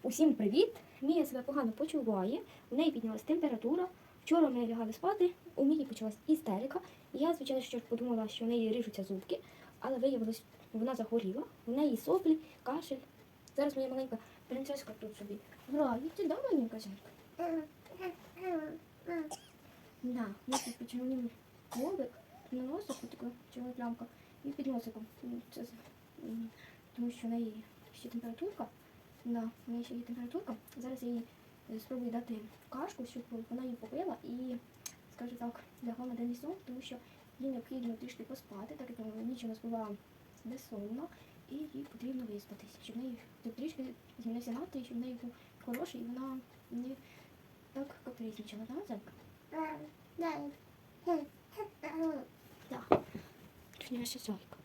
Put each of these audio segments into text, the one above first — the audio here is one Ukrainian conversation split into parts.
Усім привіт! Мія себе погано почуває, у неї піднялася температура. Вчора ми лягали спати, у Мії почалась істерика. Я, звичайно, що подумала, що у неї ріжуться зубки, але виявилось, вона захворіла, у неї соплі, кашель. Зараз моя маленька принцеска тут собі грається, да, маленька зірка? Да, ми тут почервонили лобик, на носику така червона плямка і під носиком. Це, тому що в неї ще температурка. Да, у неї ще є температурка. Зараз я їй спробую дати кашку, щоб вона її попила і, скажу так, лягла на денний сон, тому що їй необхідно трішки поспати, так як ніч у нас була безсонна, і їй потрібно виспатися, щоб в неї трішки змінився настрій, щоб в неї був хороший, і вона не так капризничала, так, Зайка? Так. Точніше, ще Зайка.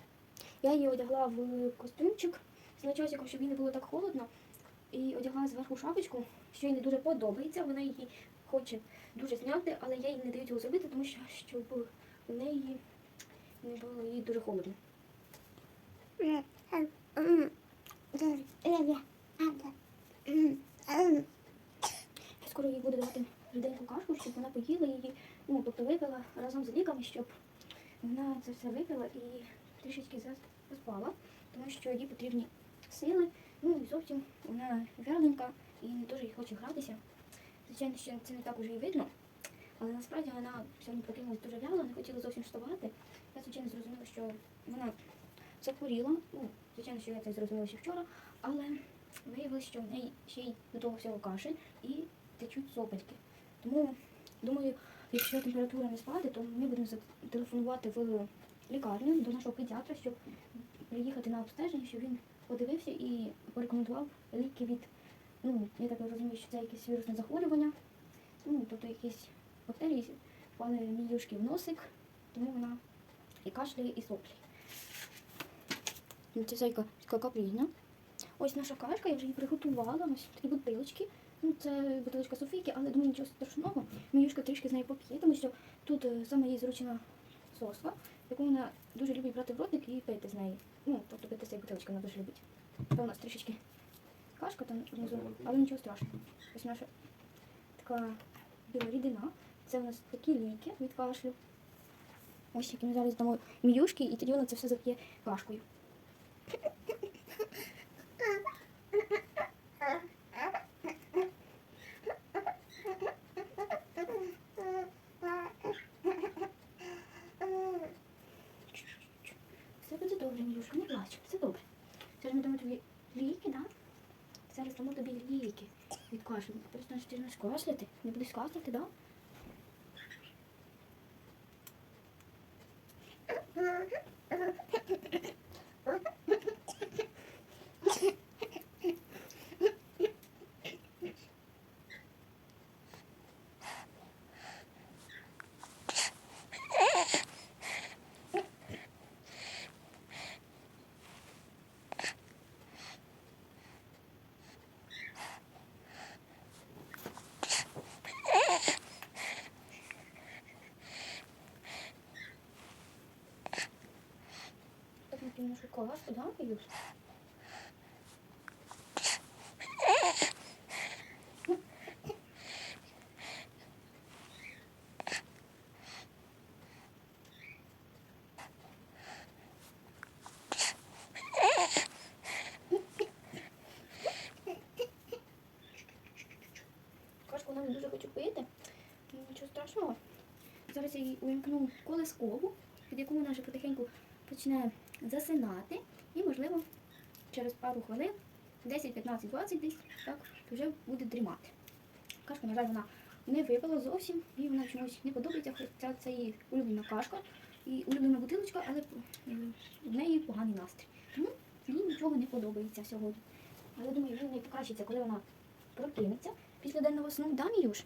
Я її одягла в костюмчик з начосиком, щоб їй не було так холодно. І одягла зверху шапочку, що їй не дуже подобається. Вона її хоче дуже зняти, але я їй не даю цього зробити, тому що щоб у неї не було їй дуже холодно. Я скоро їй буду давати ріденьку кашку, щоб вона поїла її, тобто випила разом з ліками, щоб вона це все випила і трішечки заспала, тому що їй потрібні сили. І зовсім вона вяленька і не дуже їй хоче гратися. Звичайно, що це не так уже і видно, але насправді вона сьогодні прокинулась дуже вяло, не хотіла зовсім вставати. Я, звичайно, зрозуміла, що вона захворіла. Звичайно, що я це зрозуміла ще вчора, але виявилося, що в неї ще й до того всього кашель і течуть сопельки. Тому, думаю, якщо температура не спаде, то ми будемо телефонувати в лікарню до нашого педіатра, щоб приїхати на обстеження, щоб він подивився і порекомендував ліки від, я так розумію, що це якесь вірусне захворювання, тобто якісь бактерії впали Міюшки в носик, тому вона і кашляє, і соплі. Це Зайка така капризна. Ось наша кашка, я вже її приготувала, ось такі бутилочки. Це бутилочка Софійки, але думаю, нічого страшного. Міюшка трішки з нею поп'є, тому що тут саме їй зручна соска, яку вона дуже любить брати в ротик і пити з неї. Тобто пити з цієї бутилочки вона дуже любить. Це у нас трішечки кашка там внизу, але нічого страшного. Ось наша така біла рідина. Це у нас такі ліки від кашлю. Ось які ми зараз дамо Міюшки, і тоді вона це все зап'є кашкою. Все буде добре, Міюшка, не плач, все добре. Зараз ми дамо тобі ліки, так? Зараз дамо тобі ліки від кашлю. Перестанеш ти ж кашляти, не будеш кашляти, так? Немножко кашку, да, Миюш? Кашку вона не дуже хоче пити, нічого страшного. Зараз я їй увімкну колискову, під яку вона вже потихеньку почне засинати, і, можливо, через пару хвилин, 10, 15, 20 десь, так, вже буде дрімати. Кашка, на жаль, вона не випила зовсім, і вона чомусь не подобається, хоча це її улюблена кашка і улюблена бутилочка, але в неї поганий настрій. Тому їй нічого не подобається сьогодні. Але, думаю, він не покращиться, коли вона прокинеться після денного сну. Да, Міюш?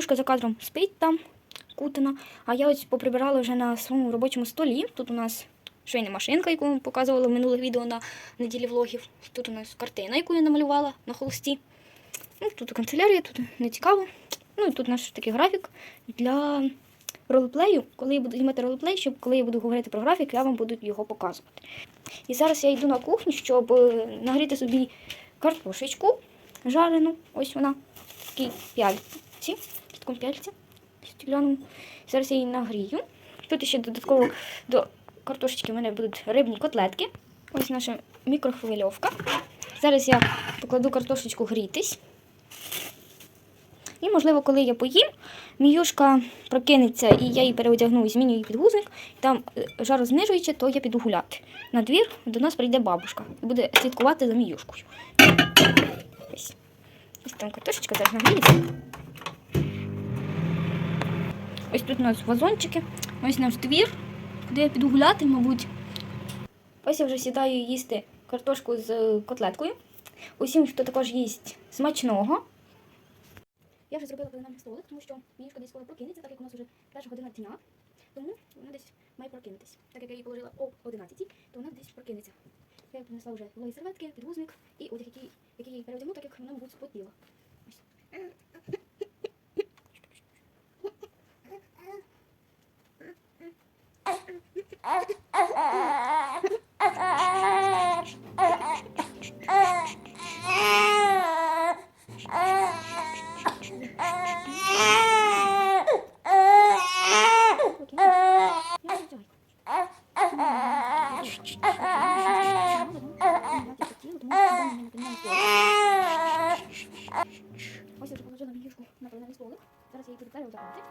Міюшка за кадром спить там, кутана, а я ось поприбирала вже на своєму робочому столі. Тут у нас швейна машинка, яку ми показували в минулих відео на неділі влогів. Тут у нас картина, яку я намалювала на холсті. Ну, тут канцелярія, тут не цікаво. Ну і тут наш такий графік для ролеплею. Коли я буду знімати ролеплей, щоб коли я буду говорити про графік, я вам буду його показувати. І зараз я йду на кухню, щоб нагріти собі картошечку жарену. Ось вона в такій пяльці, в такому пяльці стекляному. Зараз я її нагрію. Тут ще додатково до картошечки в мене будуть рибні котлетки. Ось наша мікрохвильовка. Зараз я покладу картошечку грітись. І, можливо, коли я поїм, Міюшка прокинеться, і я її переодягну і зміню її підгузник. Там жарознижуючи, то я піду гуляти. На двір до нас прийде бабушка і буде слідкувати за Міюшкою. Ось там картошечка зараз нагріється. Ось тут у нас вазончики. Ось наш двір, куди я піду гуляти, мабуть. Ось я вже сідаю їсти картошку з котлеткою. Усім, хто також їсть, смачного. Я вже зробила пеленальний столик, тому що Міюшка десь скоро прокинеться, так як у нас вже перша година дня. Тому вона десь має прокинутися. Так як я її положила о 11, то вона десь прокинеться. Я принесла вже вологі серветки, підгузник і одяг, який я її переодягну, так як вона, мабуть, спотіла. Ось я вже положила Міюшку на пеленальний столик. Зараз я її буду переодягати.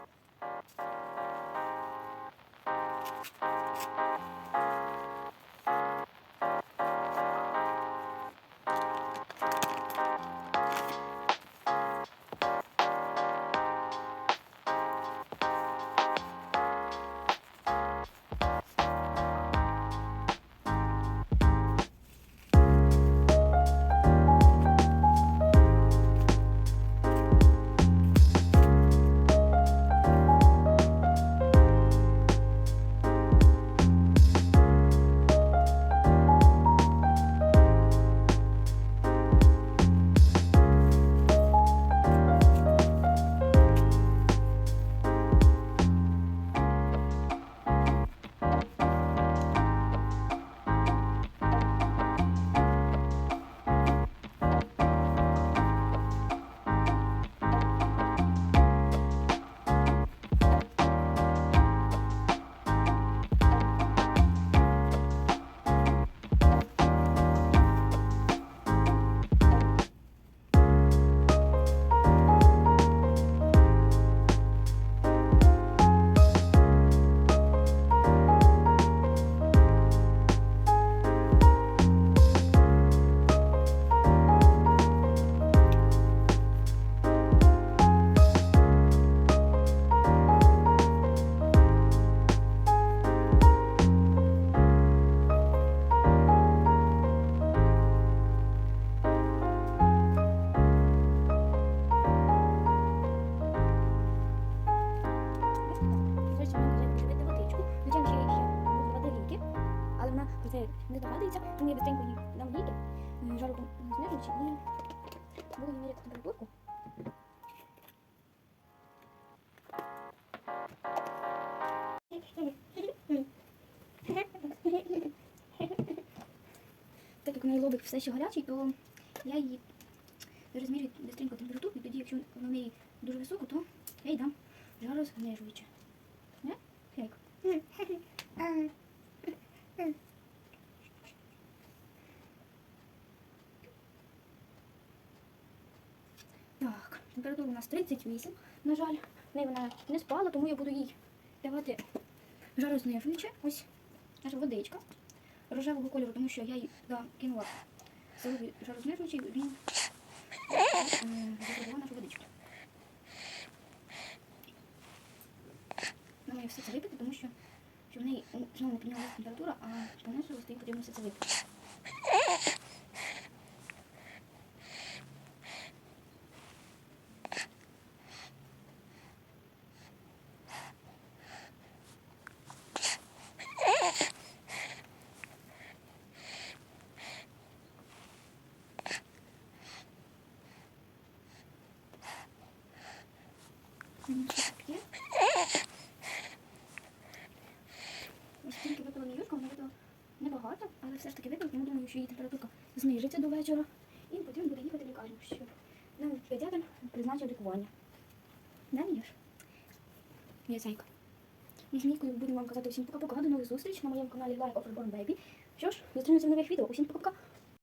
Не догадується, тому я быстренько їй дам ліки, жару знижуючи і буду їй міряти температурку. Так як у неї лобик все ще гарячий, то я їй розмірюю быстренько температурку, і тоді, якщо вона в неї дуже високо, то я їй дам жарознижуючи. Не? Хейк. Так, температура у нас 38, на жаль. В неї вона не спала, тому я буду їй давати жарознижуюче. Ось наша водичка рожевого кольору, тому що я їй кинула соловий жарознижуючий, він запробував нашу водичку. Вона має все це випити, тому що в неї знову не піднялася температура, а понесилось, то їй потрібно все це випити. Що тут є? Ось тільки випила Міюшка, вона випила небагато, але все ж таки випила, тому думаю, що її температурка знижиться до вечора. І потрібно буде їхати в лікарню, щоб нам педіатр призначив лікування. Да, Міюш? Моя зайка. Ми з Мійкою будемо вам казати всім пока-пока, до нових зустріч на моєму каналі Life of Reborn Baby. Що ж, зустрінемося в нових відео. Усім пока-пока.